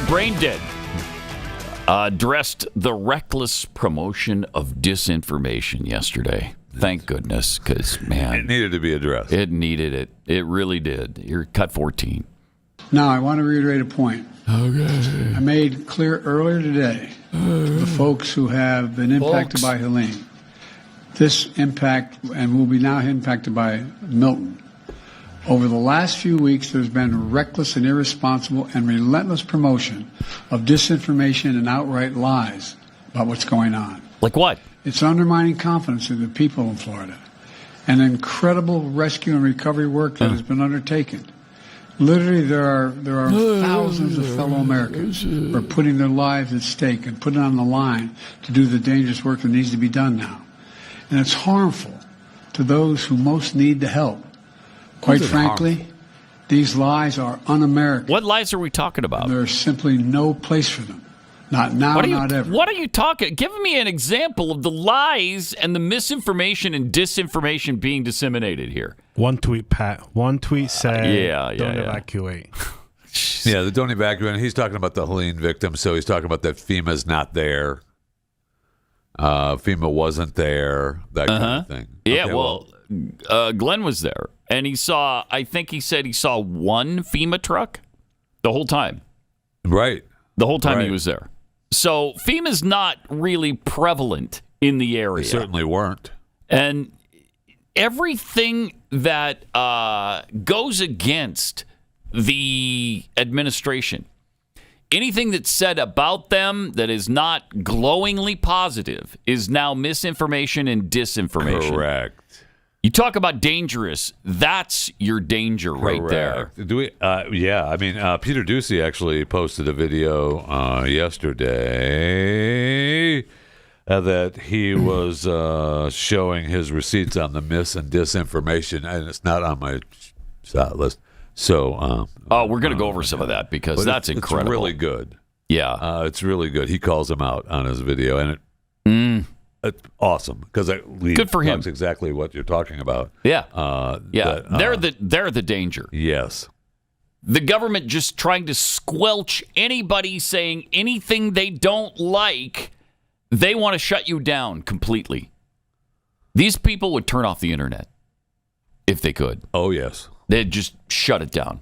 Brain Dead addressed the reckless promotion of disinformation yesterday. Thank goodness, because, man, it needed to be addressed. It needed it. It really did. You're cut 14. Now, I want to reiterate a point. Okay. I made clear earlier today to the folks who have been impacted by Helene, this impact, and will be now impacted by Milton. Over the last few weeks, there's been reckless and irresponsible and relentless promotion of disinformation and outright lies about what's going on. Like what? It's undermining confidence in the people in Florida. An incredible rescue and recovery work that has been undertaken. Literally, there are thousands of fellow Americans who are putting their lives at stake and putting on the line to do the dangerous work that needs to be done now. And it's harmful to those who most need the help. Quite frankly, these lies are un-American. What lies are we talking about? There's simply no place for them. Not now, not ever. What are you talking? Give me an example of the lies and the misinformation and disinformation being disseminated here. One tweet, Pat. One tweet said, don't evacuate. Yeah, the don't evacuate. He's talking about the Helene victims, so he's talking about that FEMA's not there. FEMA wasn't there, that kind of thing. Yeah, okay, Glenn was there, and he saw, I think he said he saw one FEMA truck the whole time. Right. The whole time he was there. So FEMA's not really prevalent in the area. They certainly weren't. And everything that goes against the administration, anything that's said about them that is not glowingly positive is now misinformation and disinformation. Correct. You talk about dangerous. That's your danger right there. Do we? Yeah. I mean, Peter Ducey actually posted a video yesterday that he was showing his receipts on the mis and disinformation, and it's not on my shot list. So, we're going to go over some of that because that's incredible. It's really good. Yeah, it's really good. He calls him out on his video, and it's awesome because good for him. That's exactly what you're talking about. Yeah, they're the danger. Yes, the government just trying to squelch anybody saying anything they don't like. They want to shut you down completely. These people would turn off the internet if they could. Oh yes, they'd just shut it down.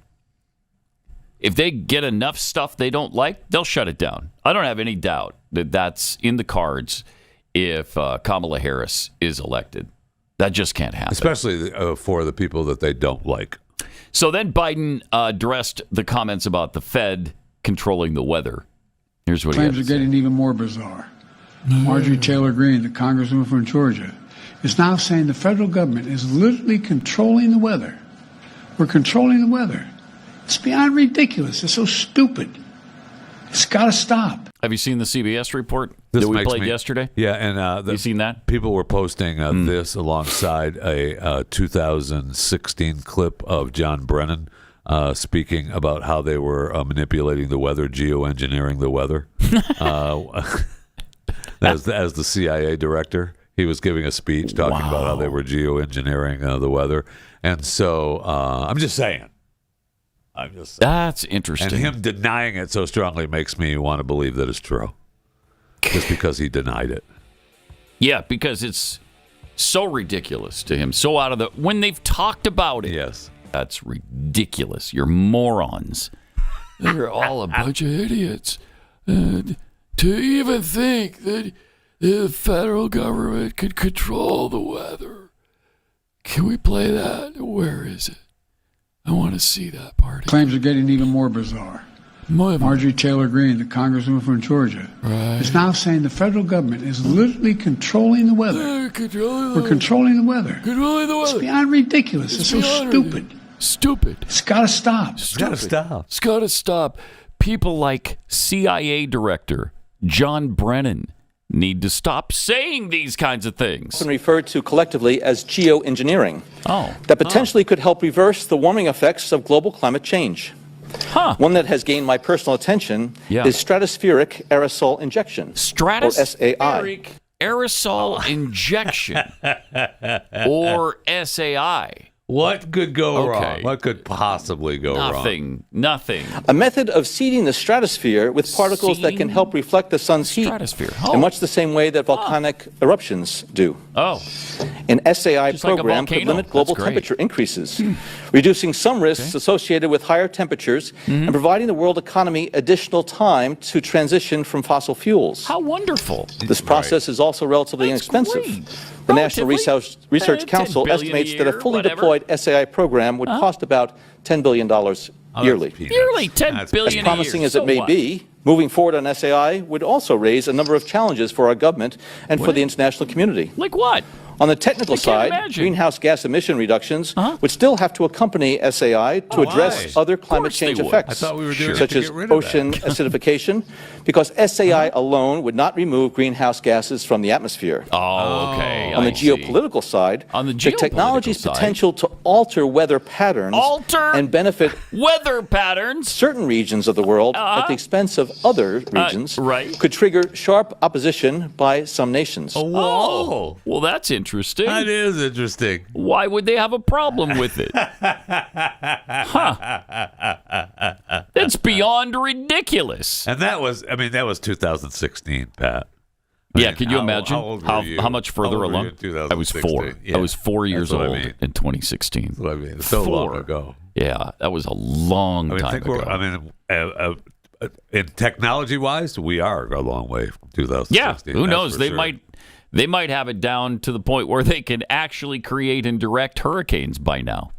If they get enough stuff they don't like, they'll shut it down. I don't have any doubt that that's in the cards. If Kamala Harris is elected. That just can't happen. Especially for the people that they don't like. So then Biden addressed the comments about the Fed controlling the weather. Here's what claims he had to are getting even more bizarre. Marjorie Taylor Greene, the congresswoman from Georgia, is now saying the federal government is literally controlling the weather. We're controlling the weather. It's beyond ridiculous. It's so stupid. It's got to stop. Have you seen the CBS report that we played yesterday? Yeah, and you seen that? People were posting this alongside a 2016 clip of John Brennan speaking about how they were manipulating the weather, geo-engineering the weather. As the CIA director, he was giving a speech talking about how they were geo-engineering the weather. And so I'm just saying. That's interesting. And him denying it so strongly makes me want to believe that it's true. Just because he denied it. Yeah, because it's so ridiculous to him. So out of the... When they've talked about it. Yes. That's ridiculous. You're morons. They're all a bunch of idiots. To even think that the federal government could control the weather. Can we play that? Where is it? I want to see that part. Claims are getting even more bizarre. Marjorie Taylor Greene, the congresswoman from Georgia, is now saying the federal government is literally controlling the weather. We're controlling the weather. It's beyond ridiculous. It's so stupid. Stupid. It's got to stop. It's got to stop. It's got to stop. People like CIA Director John Brennan need to stop saying these kinds of things. Often referred to collectively as geo-engineering. Oh. That potentially could help reverse the warming effects of global climate change. One that has gained my personal attention is stratospheric aerosol injection, or SAI. Aerosol injection, or SAI. What could go wrong? What could possibly go wrong? Nothing. A method of seeding the stratosphere with particles that can help reflect the sun's heat in much the same way that volcanic eruptions do. An SAI program could limit global temperature increases, reducing some risks associated with higher temperatures and providing the world economy additional time to transition from fossil fuels. How wonderful. This process is also relatively inexpensive. The National Research Council estimates that a fully deployed SAI program would cost about $10 billion yearly. Yearly, $10 billion As promising as it may be, moving forward on SAI would also raise a number of challenges for our government and for the international community. Like what? On the technical side, greenhouse gas emission reductions would still have to accompany SAI to address other climate change effects, such as ocean acidification, because SAI alone would not remove greenhouse gases from the atmosphere. On the geopolitical side, the technology's potential to alter weather patterns and benefit weather patterns certain regions of the world at the expense of other regions could trigger sharp opposition by some nations. Well, that's interesting. That is interesting. Why would they have a problem with it? That's beyond ridiculous. And that was 2016, Pat. Can you imagine how much further along? I was 4. Yeah, I was 4 years old in 2016. That's what I mean. So long ago. Yeah, that was a long time ago. In technology-wise, we are a long way from 2016. Yeah, who knows? They might have it down to the point where they can actually create and direct hurricanes by now.